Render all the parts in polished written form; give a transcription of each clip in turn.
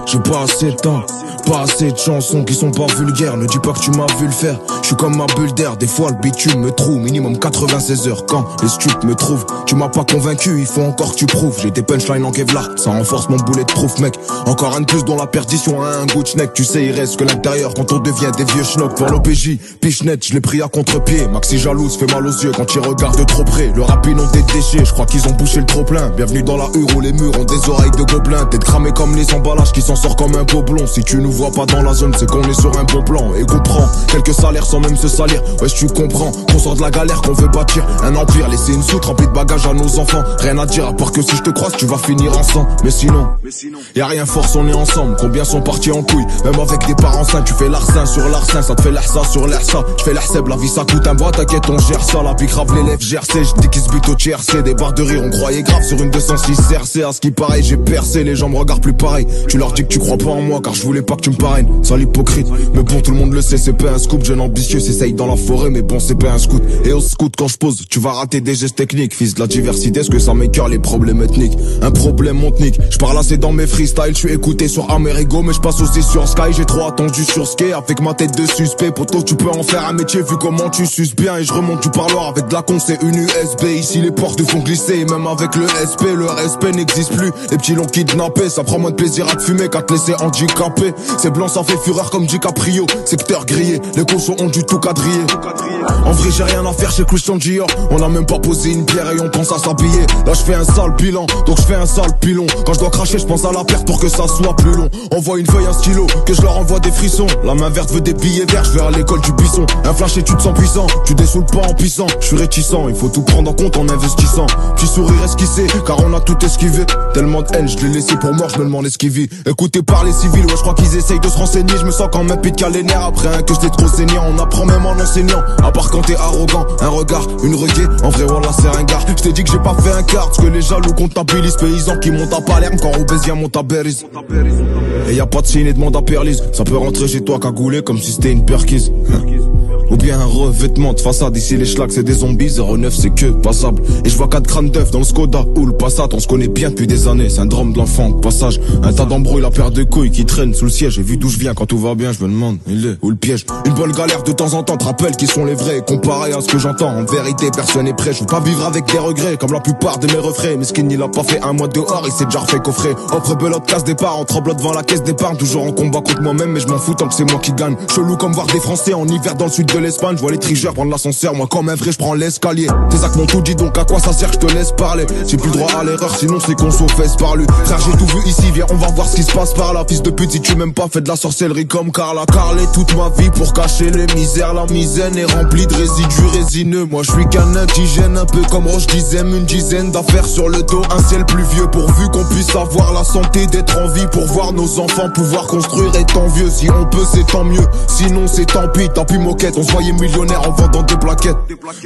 J'ai pas assez de temps, pas assez de chansons qui sont pas vulgaires. Ne dis pas que tu m'as vu le faire. Je suis comme ma bulle d'air, des fois le bitume me trouve. Minimum 96 heures quand les stups me trouvent. Tu m'as pas convaincu, il faut encore que tu prouves. J'ai des punchlines en Kevlar, ça renforce mon boulet de proof mec. Encore un de plus dont la perdition a un goût de schneck. Tu sais il reste que l'intérieur quand on devient des vieux schnocks. Pour l'OPJ, pichenette, je l'ai pris à contre-pied. Maxi jalouse fait mal aux yeux quand il regarde de trop près. Le rap ils ont des déchets, je crois qu'ils ont bouché le trop plein. Bienvenue dans la hure où les murs ont des oreilles de gobelins. T'es cramé comme les emballages qui s'en sort comme un boblon. Si tu nous vois pas dans la zone, c'est qu'on est sur un bon plan. Et qu'on prend quelques salaires sans même se salir. Ouais, tu comprends qu'on sort de la galère, qu'on veut bâtir un empire. Laisser une soute remplie de bagages à nos enfants. Rien à dire à part que si je te croise, tu vas finir ensemble. Mais sinon, y'a rien force, on est ensemble. Combien sont partis en couille, même avec des parents sains. Tu fais l'arsin sur l'arsin, ça te fait l'ahsa sur l'ahsa. Je fais l'ahseb, la vie ça coûte un bois, t'inquiète on gère ça. La pique grave l'élève GRC, je dis qu'ils se butent au TRC. Des barres de rire, on croyait grave sur une 206 RC. À ce qui paraît, j'ai percé, les gens me regardent plus pareil. Tu leur dis que tu crois pas en moi, car je voulais pas que tu me parraines. Sans l'hypocrite, mais bon tout le monde le sait, c'est pas un scoop. Jeune ambitieux, s'essaye dans la forêt, mais bon c'est pas un scout. Et au scout quand je pose, tu vas rater des gestes techniques. Fils de la diversité, est-ce que ça m'écœure les problèmes ethniques? Un problème montnique, je parle assez dans mes freestyles. Je suis écouté sur Amerigo, mais je passe aussi sur Sky. J'ai trop attendu sur Sky avec ma tête de suspect. Poto tu peux en faire un métier vu comment tu suces bien. Et je remonte du parloir avec de la con, c'est une USB. Ici les portes font glisser, et même avec le SP, le respect n'existe plus. Les petits l'ont kidnappé, ça prend moins de plaisir à te fumer qu'à te laisser handicapé. C'est blanc, ça fait fureur comme DiCaprio. Secteur grillé, les cochons ont du tout quadrillé. En vrai j'ai rien à faire chez Christian Dior. On a même pas posé une pierre et on pense à s'habiller. Là je fais un sale bilan, donc je fais un sale pilon. Quand je dois cracher je pense à la perte pour que ça soit plus long. Envoie une feuille, un stylo, que je leur envoie des frissons. La main verte veut des billets verts, je vais à l'école du buisson. Un flash et tu te sens puissant, tu dessoules pas en puissant. Je suis réticent, il faut tout prendre en compte en investissant. Petit sourire esquissé, car on a tout esquivé. Tellement de haine, je l'ai laissé pour mort, je me demande ce qu'il vit. Écoutez par les civils, ouais je crois qu'ils essayent de se renseigner. Je me sens quand même pit qu'à les nerfs après un que j'étais trop saignant. On apprend même en enseignant, à part quand t'es arrogant. Un regard, une requête, en vrai voilà c'est un gars. Je t'ai dit que j'ai pas fait un quart, parce que les jaloux comptabilisent. Paysans qui montent à Palerme, quand Robésien monte à Beriz. Et y a pas de signe et demande à Perlise. Ça peut rentrer chez toi cagoulé comme si c'était une perquise. Ou bien un revêtement de façade. Ici les schlags c'est des zombies, 09 c'est que passable. Et je vois 4 crânes d'œufs dans le Skoda ou le Passat. On se connaît bien depuis des années, syndrome de l'enfant de passage. Un tas d'embrouilles, la paire de couilles qui traîne sous le siège. J'ai vu d'où je viens, quand tout va bien je me demande il est où le piège. Une bonne galère de temps en temps te rappelle qui sont les vrais. Comparé à ce que j'entends, en vérité personne n'est prêt. Je veux pas vivre avec des regrets comme la plupart de mes refrains. Mais Skin il a pas fait un mois dehors, il s'est déjà refait coffrer. Offre belote, casse départ, en tremblant devant la caisse d'épargne. Toujours en combat contre moi-même mais je m'en fous tant que c'est moi qui gagne. Chelou comme voir des Français en hiver dans le sud de l'Espagne. Je vois les tricheurs prendre l'ascenseur, moi comme un vrai je prends l'escalier. Tes actes m'ont tout dit donc à quoi ça sert que je te laisse parler. J'ai plus le droit à l'erreur sinon c'est qu'on se fesse par lui. Frère j'ai tout vu ici, viens on va voir ce qui se passe par là. Fils de pute si tu m'aimes pas fais de la sorcellerie comme Carla. Carlé toute ma vie pour cacher les misères. La misaine est remplie de résidus résineux. Moi je suis qu'un indigène un peu comme Roche Dizem. Une dizaine d'affaires sur le dos, un ciel pluvieux. Pourvu qu'on puisse avoir la santé d'être en vie. Pour voir nos enfants pouvoir construire étant vieux. Si on peut c'est tant mieux, sinon c'est tant pis. Tant pis moquette, on se voyait millionnaire en vendant des plaquettes.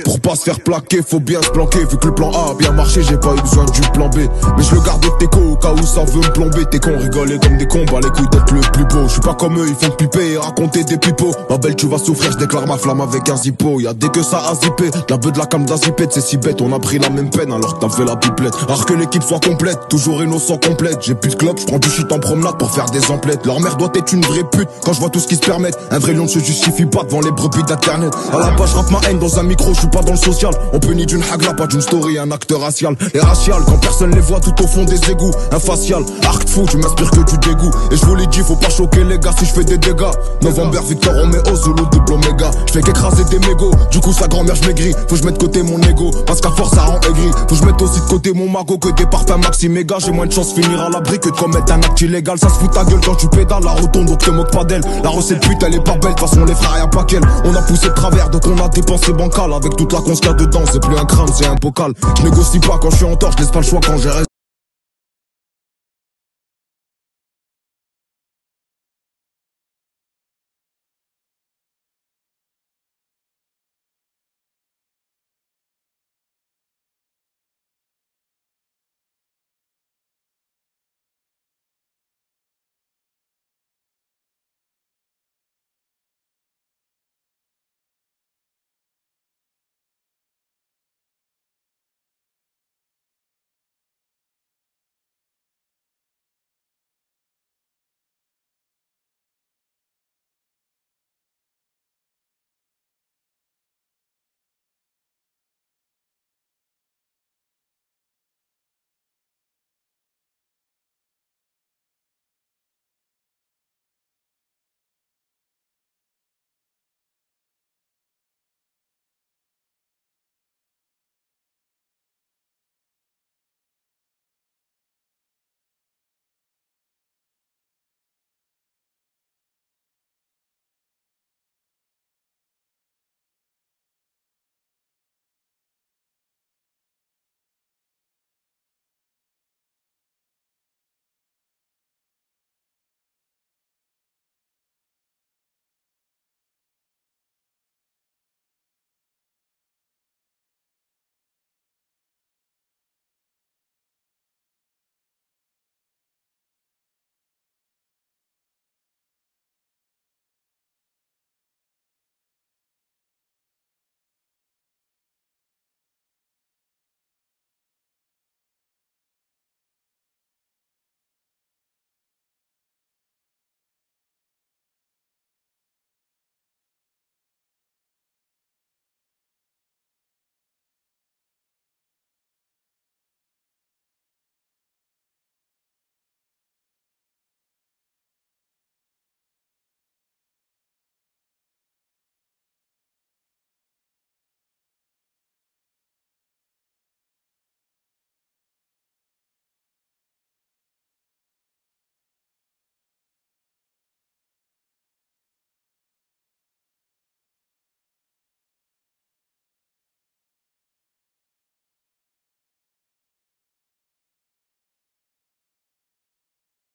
Pour pas se faire plaquer, faut bien se planquer. Vu que le plan A a bien marché, j'ai pas eu besoin du plan B. Mais je le garde de Teco au cas où ça veut me plomber. T'es con, rigoler comme des cons, bah les couilles d'être le plus beau. Je suis pas comme eux, ils font piper et raconter des pipeaux. Ma belle, tu vas souffrir, je déclare ma flamme avec un zippo. Y'a dès que ça a zippé, la beuh de la cam d'azipette. C'est si bête, on a pris la même peine alors que t'as fait la pipelette. Alors que l'équipe soit complète, toujours innocent complète. J'ai plus de clope, je prends du shit en promenade pour faire des emplettes. Leur mère doit être une vraie pute quand je vois tout ce qu'ils se permettent. Un vrai lion ne se justifie pas devant les brebis d'internet. À la base, je rappe ma haine dans un micro, je suis pas dans le social. On peut ni d'une hagla, pas d'une story, un acte racial. Les raciales, quand personne les voit tout au fond des égouts. Un facial, arc fou, tu m'inspires que du dégoût. Et je vous l'ai dit, faut pas choquer les gars si je fais des dégâts. November, Victor, Romeo, Zulu, double Omega. Je fais qu'écraser des mégots, du coup sa grand-mère je maigris. Faut que je mette de côté mon ego, parce qu'à force ça rend aigri. Faut que je mette aussi de côté mon magot que des parfums maxi méga. J'ai moins de chance de finir à l'abri que de commettre un acte illégal. Ça se fout ta gueule quand tu pédales, la rotonde donc te moque pas d'elle. La recette pute elle est pas belle, de toute façon les frères y'a pas qu'elle. On a poussé de travers donc on a dépensé bancal. Avec toute la conce qu'il y a dedans, c'est plus un crâne, c'est un bocal. Je négocie pas quand je suis en tort, je laisse pas le choix quand j'ai raison.